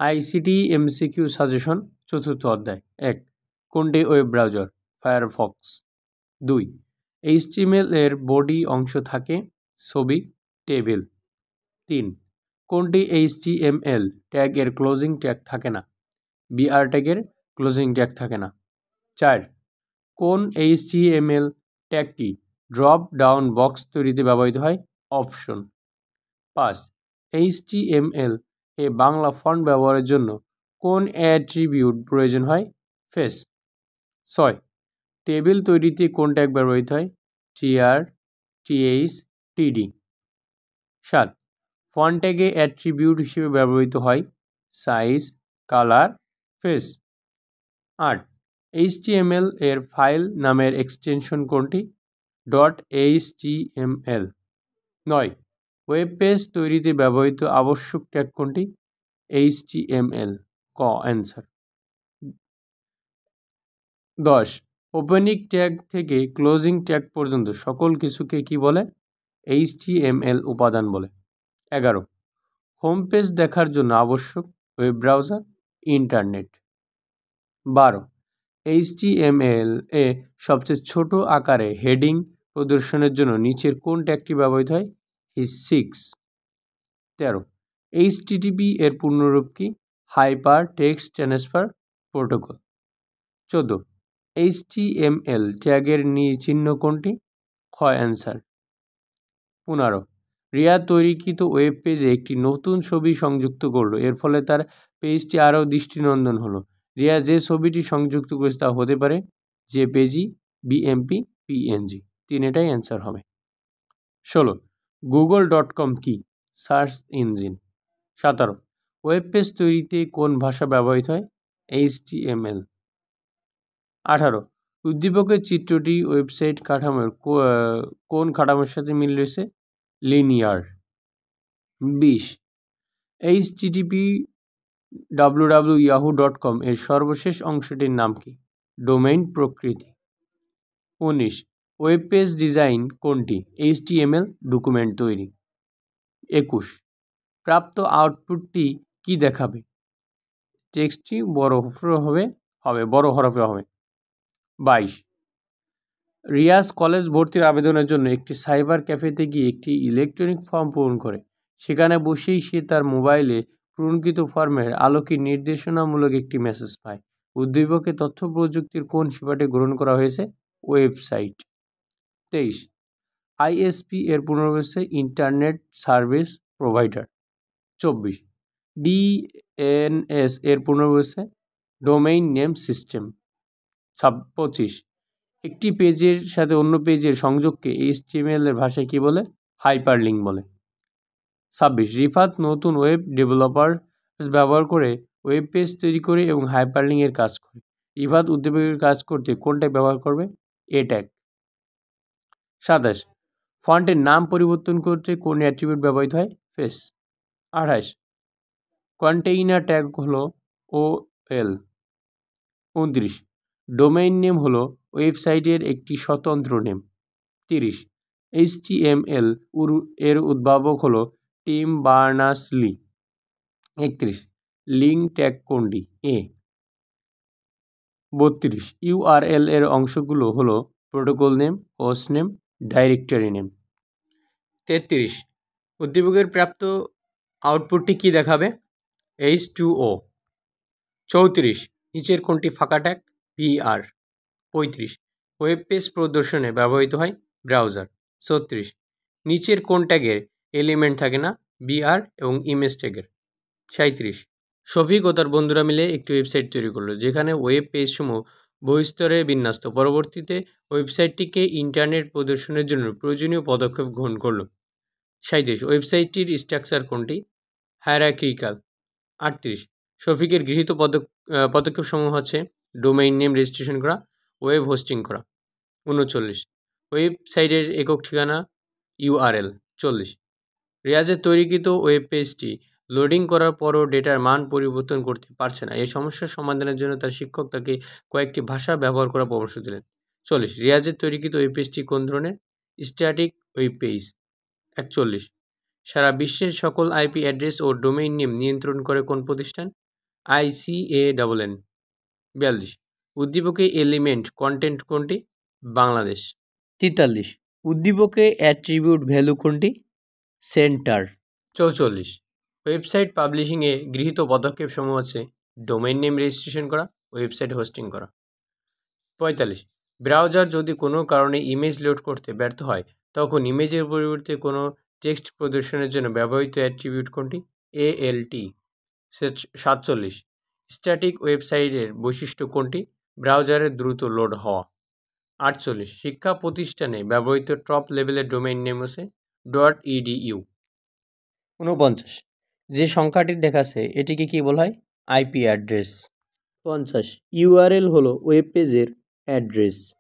ICT MCQ suggestion চতুর্থ অধ্যায়। 1. কোনটি ওয়েব ব্রাউজার? ফায়ারফক্স। 2. এইচটিএমএল এর বডি অংশ থাকে? ছবি, টেবিল। 3. কোনটি এইচটিএমএল ট্যাগ এর ক্লোজিং ট্যাগ থাকে না? বিআর ট্যাগের ক্লোজিং ট্যাগ থাকে না। 4. কোন এইচটিএমএল ট্যাগটি ড্রপ ডাউন বক্স তৈরিতে ব্যবহৃত হয়? অপশন। 5. এইচটিএমএল এ বাংলা ফন্ট ব্যবহারের জন্য কোন অ্যাট্রিবিউট প্রয়োজন হয়? ফেস। 6. টেবিল তৈরিতে কোন ট্যাগ ব্যবহৃত হয়? টিআর, টিএইচ, টিডি। 7. ফন্ট ট্যাগে অ্যাট্রিবিউট হিসেবে ব্যবহৃত হয় সাইজ, কালার, ফেস। 8. এইচটিএমএল এর ফাইল নামের এক্সটেনশন কোনটি? .html। 9. ওয়েব পেজ তৈরিতে ব্যবহৃত আবশ্যক ট্যাগ কোনটি? HTML। ক অ্যান্সার। 10. ওপেনিং ট্যাগ থেকে ক্লোজিং ট্যাগ পর্যন্ত সকল কিছুকে কি বলে? HTML উপাদান বলে। 11. হোম পেজ দেখার জন্য আবশ্যক ওয়েব ব্রাউজার, ইন্টারনেট। 12. HTML এ সবচেয়ে ছোট আকারে হেডিং প্রদর্শনের জন্য নিচের কোন ট্যাগটি ব্যবহৃত হয়? H6। 13. HTTP এর পূর্ণরূপ কি? Hyper text transfer protocol. 14. HTML ট্যাগের চিহ্ন কোনটি? খ অ্যান্সার। 15. রিয়া তৈরিকৃত ওয়েব পেজে একটি নতুন ছবি সংযুক্ত করলো, এর ফলে তার পেজটি আরও দৃষ্টিনন্দন হলো। রিয়া যে ছবিটি সংযুক্ত করেছে তা হতে পারে জেপিজি, বিএমপি, পিএনজি। তিনটাই অ্যান্সার হবে। 16. google.com কি? Search engine. 17. ওয়েব পেজ তৈরিতে কোন ভাষা ব্যবহৃত হয়? HTML। 18. উদ্দীপকের চিত্রটি ওয়েবসাইট কাঠামোর কোন কাঠামোর সাথে মিল রয়েছে? লিনিয়ার। 20. http www.yahoo.com এর সর্বশেষ অংশটির নাম কি? ডোমেইন প্রকৃতি। 19. ওয়েব পেজ ডিজাইন কোনটি? HTML ডকুমেন্ট তৈরি। 21. প্রাপ্ত আউটপুটটি কি দেখাবে? টেক্সটটি বড় হরফে হবে। 22. রিয়াজ কলেজ ভর্তির আবেদনের জন্য একটি সাইবার ক্যাফেতে গিয়ে একটি ইলেকট্রনিক ফর্ম পূরণ করে। সেখানে বসেই সে তার মোবাইলে পূরণকৃত ফর্মের আলোকে নির্দেশনামূলক একটি মেসেজ পায়। উদ্দীপকে তথ্য প্রযুক্তির কোন সেবাটি গ্রহণ করা হয়েছে? ওয়েবসাইট। 23. আইএসপি এর পূর্ণরূপ হচ্ছে ইন্টারনেট সার্ভিস প্রোভাইডার। 24. ডিএনএস এর পূর্ণরূপ হচ্ছে ডোমেইন নেম সিস্টেম। 25. একটি পেজের সাথে অন্য পেজের সংযোগকে HTML এর ভাষায় কি বলে? হাইপারলিঙ্ক বলে। 26. রিফাত নতুন ওয়েব ডেভেলপার ব্যবহার করে ওয়েব পেজ তৈরি করে এবং হাইপারলিঙ্কের কাজ করে। রিফাত উদ্দীপকের কাজ করতে কোন ট্যাগ ব্যবহার করবে? এ ট্যাগ। 27. ফন্টের নাম পরিবর্তন করতে কোন অ্যাট্রিবিউট ব্যবহৃত হয়? ফেস। 28. কন্টেইনার ট্যাগ হলো OL। 29. ডোমেইন নেম হলো ওয়েবসাইটের একটি স্বতন্ত্র নেম। 30. HTML এর উদ্ভাবক হলো টিম বার্নার্স-লি। 31. লিঙ্ক ট্যাগ কোনটি? এ। 32. URL এর অংশগুলো হলো protocol name, host name, directory name. 33. উদ্দীপকের প্রাপ্ত আউটপুটটি কি দেখাবে? H2O। 34. নিচের কোনটি ফাঁকা ট্যাগ? PR। 35. ওয়েব পেজ প্রদর্শনে ব্যবহৃত হয় ব্রাউজার। 36. নিচের কোন ট্যাগের এলিমেন্ট থাকে না? BR এবং ইমেজ ট্যাগের। 37. শফিক ও তার বন্ধুরা মিলে একটি ওয়েবসাইট তৈরি করলো, যেখানে ওয়েব পেজসমূহ বহুস্তরে বিন্যস্ত। পরবর্তীতে ওয়েবসাইটটিকে ইন্টারনেট প্রদর্শনের জন্য প্রয়োজনীয় পদক্ষেপ গ্রহণ করলো। 37. ওয়েবসাইটটির স্ট্রাকচার কোনটি? হায়ারার্কিক্যাল। 38. শফিকের গৃহীত পদক্ষেপসমূহ হচ্ছে ডোমেইন নেম রেজিস্ট্রেশন করা, ওয়েব হোস্টিং করা। 39. ওয়েবসাইটের একক ঠিকানা URL। 40. রিয়াজের তৈরিকৃত ওয়েব পেজটি লোডিং করার পরও ডেটার মান পরিবর্তন করতে পারছে না। এই সমস্যার সমাধানের জন্য তার শিক্ষক তাকে কয়েকটি ভাষা ব্যবহার করার পরামর্শ দিলেন। 40. রিয়াজের তৈরিকৃত ওয়েব পেজটি কোন ধরনের? Static web page. 41. সারা বিশ্বের সকল IP অ্যাড্রেস ও ডোমেইন নেম নিয়ন্ত্রণ করে কোন প্রতিষ্ঠান? ICANN। 42, উদ্দীপকে এলিমেন্ট কন্টেন্ট কোনটি? বাংলাদেশ। 43, উদ্দীপকে অ্যাট্রিবিউট ভ্যালু কোনটি? সেন্টার। 44, ওয়েবসাইট পাবলিশিংয়ে গৃহীত পদক্ষেপ সমূহ হচ্ছে ডোমেইন নেম রেজিস্ট্রেশন করা, ওয়েবসাইট হোস্টিং করা। 45, ব্রাউজার যদি কোনো কারণে ইমেজ লোড করতে ব্যর্থ হয় তখন ইমেজের পরিবর্তে কোনো টেক্সট প্রদর্শনের জন্য ব্যবহৃত অ্যাট্রিবিউট কোনটি? ALT। 47, স্ট্যাটিক ওয়েবসাইটের বৈশিষ্ট্য কোনটি? ব্রাউজারে দ্রুত লোড হওয়া। 48, শিক্ষা প্রতিষ্ঠানে ব্যবহৃত টপ লেভেলের ডোমেইন নেম হচ্ছে .edu। 49, যে সংখ্যাটি দেখাচ্ছে এটিকে কি বলা হয়? IP address. 50, URL হলো ওয়েব পেজের অ্যাড্রেস।